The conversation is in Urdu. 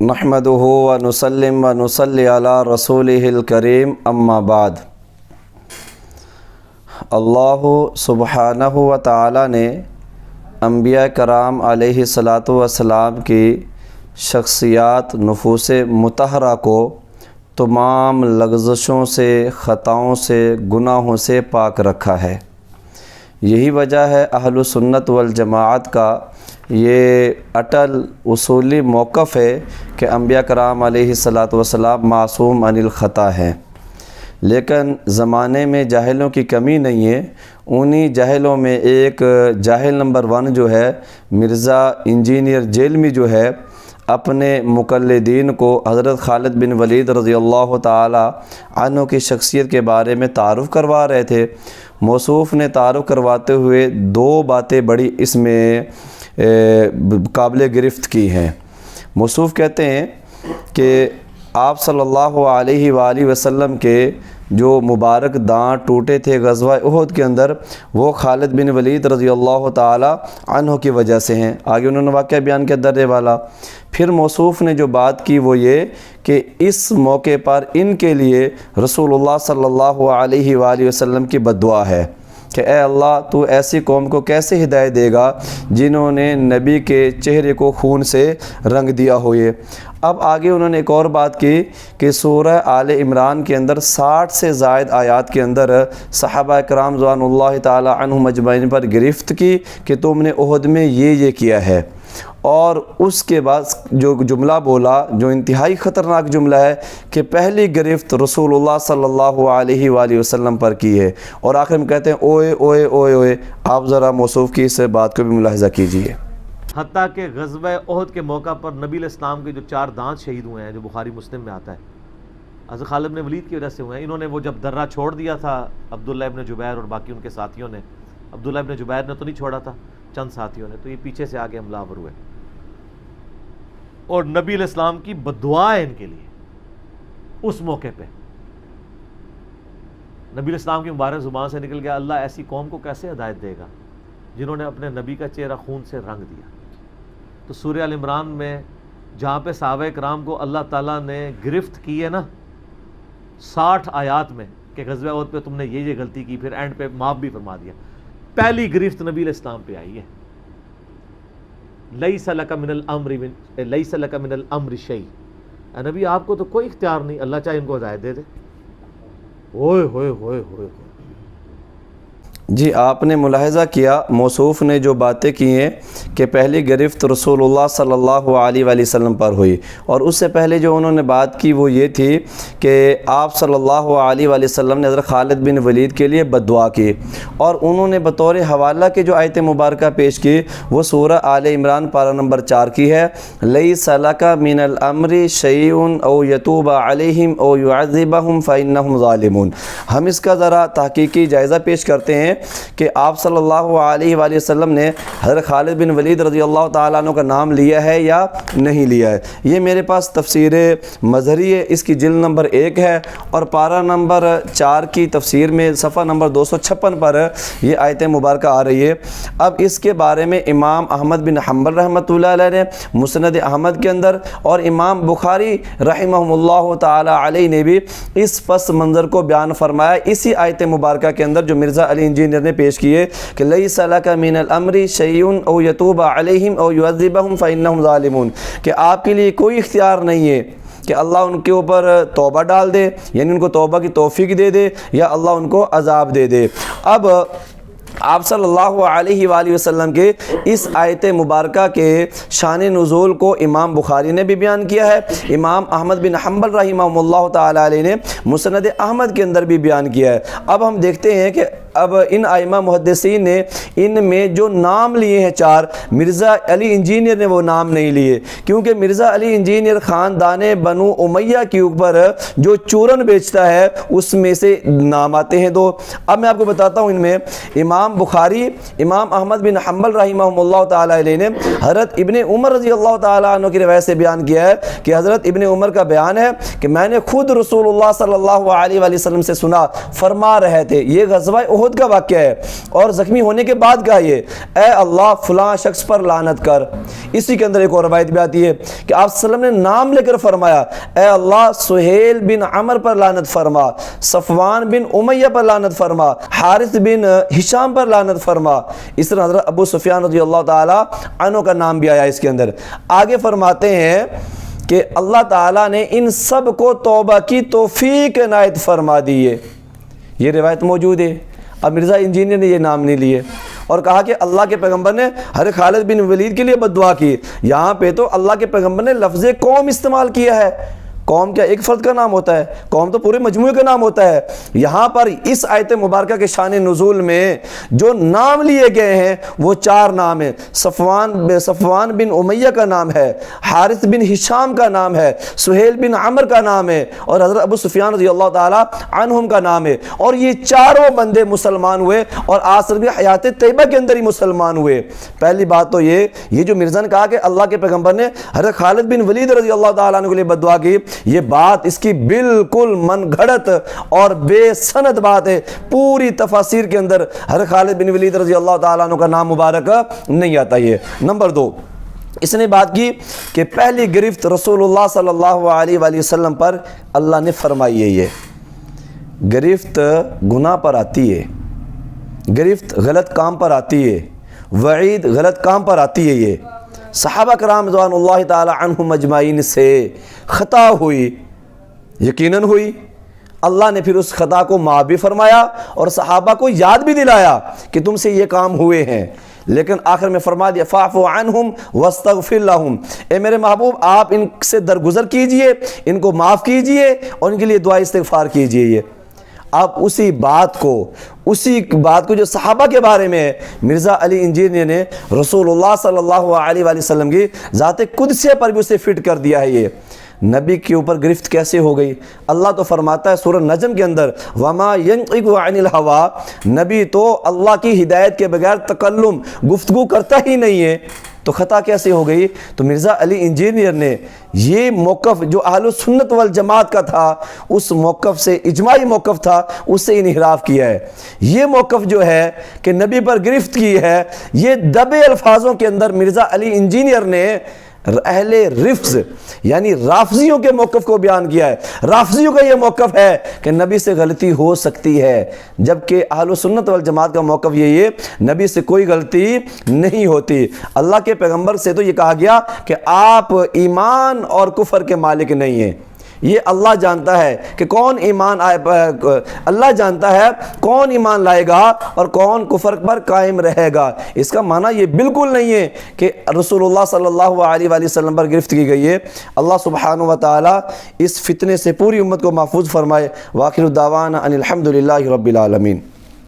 نحمدہ و نسلم و نصلی علی رسولہ الکریم اما بعد۔ اللہ سبحانہ و تعالی نے انبیاء کرام علیہ الصلاۃ والسلام کی شخصیات نفوس مطہرہ کو تمام لغزشوں سے، خطاؤں سے، گناہوں سے پاک رکھا ہے۔ یہی وجہ ہے اہل سنت والجماعت کا یہ اٹل اصولی موقف ہے کہ انبیاء کرام علیہ الصلاۃ والسلام معصوم عن الخطا ہیں، لیکن زمانے میں جاہلوں کی کمی نہیں ہے۔ انہی جاہلوں میں ایک جاہل نمبر 1 جو ہے مرزا انجینئر جیلمی جو ہے، اپنے مقلدین کو حضرت خالد بن ولید رضی اللہ تعالی عنہ کی شخصیت کے بارے میں تعارف کروا رہے تھے۔ موصوف نے تعارف کرواتے ہوئے 2 باتیں بڑی اس میں قابل گرفت کی ہیں۔ موصوف کہتے ہیں کہ آپ صلی اللہ علیہ وآلہ وسلم کے جو مبارک دانت ٹوٹے تھے غزوہ احد کے اندر، وہ خالد بن ولید رضی اللہ تعالی عنہ کی وجہ سے ہیں۔ آگے انہوں نے واقعہ بیان کیا درے والا۔ پھر موصوف نے جو بات کی وہ یہ کہ اس موقع پر ان کے لیے رسول اللہ صلی اللہ علیہ وآلہ وسلم کی بد دعا ہے کہ اے اللہ تو ایسی قوم کو کیسے ہدایت دے گا جنہوں نے نبی کے چہرے کو خون سے رنگ دیا ہو۔ یہ اب آگے انہوں نے ایک اور بات کی کہ سورہ آل عمران کے اندر 60 سے زائد آیات کے اندر صحابہ کرام رضوان اللہ تعالی عنہم اجمعین پر گرفت کی کہ تم نے احد میں یہ کیا ہے، اور اس کے بعد جو جملہ بولا جو انتہائی خطرناک جملہ ہے کہ پہلی گرفت رسول اللہ صلی اللہ علیہ وآلہ وسلم پر کی ہے، اور آخر میں کہتے ہیں اوئے اوئے اوئے اوئے۔ آپ ذرا موصوف کی اس بات کو بھی ملاحظہ کیجئے۔ حتیٰ کہ غزوہ احد کے موقع پر نبی علیہ السلام کے جو 4 دانت شہید ہوئے ہیں، جو بخاری مسلم میں آتا ہے، حضرت خالد بن ولید کی وجہ سے ہوئے ہیں۔ انہوں نے وہ جب درہ چھوڑ دیا تھا عبداللہ ابن جبیر اور باقی ان کے ساتھیوں نے، عبداللہ ابن جبیر نے تو نہیں چھوڑا تھا، چند ساتھیوں نے، تو یہ پیچھے سے آگے حملہ آور ہوئے، اور نبی علیہ السلام کی بد دعا ہے ان کے لیے اس موقع پہ۔ نبی علیہ السلام کی مبارک زبان سے نکل گیا اللہ ایسی قوم کو کیسے ہدایت دے گا جنہوں نے اپنے نبی کا چہرہ خون سے رنگ دیا۔ تو سورہ آل عمران میں جہاں پہ صحابہ کرام کو اللہ تعالیٰ نے گرفت کی ہے نا 60 آیات میں کہ غزوہ احد پہ تم نے یہ غلطی کی، پھر اینڈ پہ معاف بھی فرما دیا، پہلی گرفت نبی علیہ السلام پہ آئی ہے۔ لیس لک من الامر شیء، اے نبی آپ کو تو کوئی اختیار نہیں، اللہ چاہے ان کو ہدایت دے دے۔ ہوئے ہوئے ہوئے ہوئے۔ جی آپ نے ملاحظہ کیا موصوف نے جو باتیں کی ہیں کہ پہلی گرفت رسول اللہ صلی اللہ علیہ وآلہ وسلم پر ہوئی، اور اس سے پہلے جو انہوں نے بات کی وہ یہ تھی کہ آپ صلی اللہ علیہ وآلہ وسلم نے حضرت خالد بن ولید کے لیے بد دعا کی، اور انہوں نے بطور حوالہ کے جو آیت مبارکہ پیش کی وہ سورہ آل عمران پارہ نمبر 4 کی ہے، لیس لک من الامر شیء او یتوب علیہم او یعذبہم فانہم ظالمون۔ ہم اس کا ذرا تحقیقی جائزہ پیش کرتے ہیں کہ آپ صلی اللہ علیہ وآلہ وسلم نے حضرت خالد بن ولید رضی اللہ تعالیٰ عنہ کا نام لیا ہے یا نہیں لیا ہے۔ یہ میرے پاس تفسیر مظہری ہے، اس کی جلد نمبر 1 ہے، اور پارہ نمبر 4 کی تفسیر میں صفحہ نمبر 256 پر یہ آیت مبارکہ آ رہی ہے۔ اب اس کے بارے میں امام احمد بن حنبل رحمۃ اللہ علیہ نے مسند احمد کے اندر، اور امام بخاری رحمہ اللہ تعالیٰ علیہ نے بھی اس پس منظر کو بیان فرمایا اسی آیت مبارکہ کے اندر جو مرزا علی انجینئر نے پیش کیے کہ لیس لک من الامر شیء او یتوب علیہم او یعذبہم فانہم ظالمون، کہ آپ کے لیے کوئی اختیار نہیں ہے کہ اللہ ان کے اوپر توبہ ڈال دے، یعنی ان کو توبہ کی توفیق دے دے، یا اللہ ان کو عذاب دے دے۔ اب آپ صلی اللہ علیہ وآلہ وسلم کے اس آیت مبارکہ کے شان نزول کو امام بخاری نے بھی بیان کیا ہے، امام احمد بن حنبل رحمہ اللہ تعالی علیہ نے مسند احمد کے اندر بھی بیان کیا ہے۔ اب ہم دیکھتے ہیں کہ اب ان ائمہ محدثین نے ان میں جو نام لیے ہیں 4، مرزا علی انجینئر نے وہ نام نہیں لیے، کیونکہ مرزا علی انجینئر خاندان بنو امیہ کے اوپر جو چورن بیچتا ہے اس میں سے نام آتے ہیں 2۔ اب میں آپ کو بتاتا ہوں، ان میں امام بخاری، امام احمد بن حنبل رحمہ اللہ تعالیٰ علیہ نے حضرت ابن عمر رضی اللہ تعالیٰ عنہ کی روایت سے بیان کیا ہے کہ حضرت ابن عمر کا بیان ہے کہ میں نے خود رسول اللہ صلی اللہ علیہ وآلہ وسلم سے سنا، فرما رہے تھے، یہ غزوہ احد کا واقعہ ہے اور زخمی ہونے کے بعد کہا یہ اے اللہ فلاں شخص پر لعنت کر۔ اسی کے اندر ایک اور روایت بھی آتی ہے کہ آپ صلی اللہ علیہ وسلم نے نام لے کر فرمایا اے اللہ سہیل بن عمر پر لعنت فرما، صفوان بن امیہ پر لعنت فرما، حارث بن ہشام پر لعنت فرما۔ اس طرح حضرت ابو سفیان رضی اللہ تعالی عنہ کا نام بھی آیا اس کے اندر۔ آگے فرماتے ہیں کہ اللہ تعالیٰ نے ان سب کو توبہ کی توفیق عنایت فرما دی ہے۔ یہ روایت موجود ہے۔ اب مرزا انجینئر نے یہ نام نہیں لیے اور کہا کہ اللہ کے پیغمبر نے حضرت خالد بن ولید کے لیے بد دعا کی۔ یہاں پہ تو اللہ کے پیغمبر نے لفظ قوم استعمال کیا ہے۔ قوم کیا ایک فرد کا نام ہوتا ہے؟ قوم تو پورے مجموعے کا نام ہوتا ہے۔ یہاں پر اس آیت مبارکہ کے شان نزول میں جو نام لیے گئے ہیں وہ 4 نام ہیں۔ صفوان بن امیہ کا نام ہے، حارث بن ہشام کا نام ہے، سہیل بن عمر کا نام ہے اور حضرت ابو سفیان رضی اللہ تعالی عنہم کا نام ہے۔ اور یہ چاروں بندے مسلمان ہوئے اور آخر بھی حیات طیبہ کے اندر ہی مسلمان ہوئے۔ پہلی بات تو یہ جو مرزا نے کہا کہ اللہ کے پیغمبر نے حضرت خالد بن ولید رضی اللہ تعالیٰ عنہ کے لیے بد دعا کی، یہ بات اس کی بالکل من گھڑت اور بے سند بات ہے۔ پوری تفاسیر کے اندر حضرت خالد بن ولید رضی اللہ تعالیٰ عنہ کا نام مبارک نہیں آتا۔ یہ نمبر 2، اس نے بات کی کہ پہلی گرفت رسول اللہ صلی اللہ علیہ وآلہ وسلم پر اللہ نے فرمائی ہے۔ یہ گرفت گناہ پر آتی ہے، گرفت غلط کام پر آتی ہے، وعید غلط کام پر آتی ہے۔ یہ صحابہ کرام رضوان اللہ تعالی عنہم اجمعین سے خطا ہوئی، یقیناً ہوئی۔ اللہ نے پھر اس خطا کو معاف بھی فرمایا اور صحابہ کو یاد بھی دلایا کہ تم سے یہ کام ہوئے ہیں، لیکن آخر میں فرما دیا فاعف عنہم واستغفر لہم، اے میرے محبوب آپ ان سے درگزر کیجئے، ان کو معاف کیجئے اور ان کے لیے دعا استغفار کیجئے۔ یہ اب اسی بات کو جو صحابہ کے بارے میں مرزا علی انجینئر نے رسول اللہ صلی اللہ علیہ وآلہ وسلم کی ذات قدسیہ پر بھی اسے فٹ کر دیا ہے۔ یہ نبی کے اوپر گرفت کیسے ہو گئی؟ اللہ تو فرماتا ہے سورہ نجم کے اندر وما ينطق عن الهوى، نبی تو اللہ کی ہدایت کے بغیر تکلم گفتگو کرتا ہی نہیں ہے، تو خطا کیسے ہو گئی؟ تو مرزا علی انجینئر نے یہ موقف جو اہل سنت والجماعت کا تھا، اس موقف سے اجماعی موقف تھا، اس سے انحراف کیا ہے۔ یہ موقف جو ہے کہ نبی پر گرفت کی ہے، یہ دبے الفاظوں کے اندر مرزا علی انجینئر نے اہل رفض یعنی رافضیوں کے موقف کو بیان کیا ہے۔ رافضیوں کا یہ موقف ہے کہ نبی سے غلطی ہو سکتی ہے، جبکہ اہل سنت والجماعت کا موقف یہ ہے نبی سے کوئی غلطی نہیں ہوتی۔ اللہ کے پیغمبر سے تو یہ کہا گیا کہ آپ ایمان اور کفر کے مالک نہیں ہیں، یہ اللہ جانتا ہے کہ کون ایمان اللہ جانتا ہے کون ایمان لائے گا اور کون کفر پر قائم رہے گا۔ اس کا معنی یہ بالکل نہیں ہے کہ رسول اللہ صلی اللہ علیہ وآلہ وسلم پر گرفت کی گئی ہے۔ اللہ سبحانہ و تعالی اس فتنے سے پوری امت کو محفوظ فرمائے۔ وآخر دعوانا ان الحمد للہ رب العالمین۔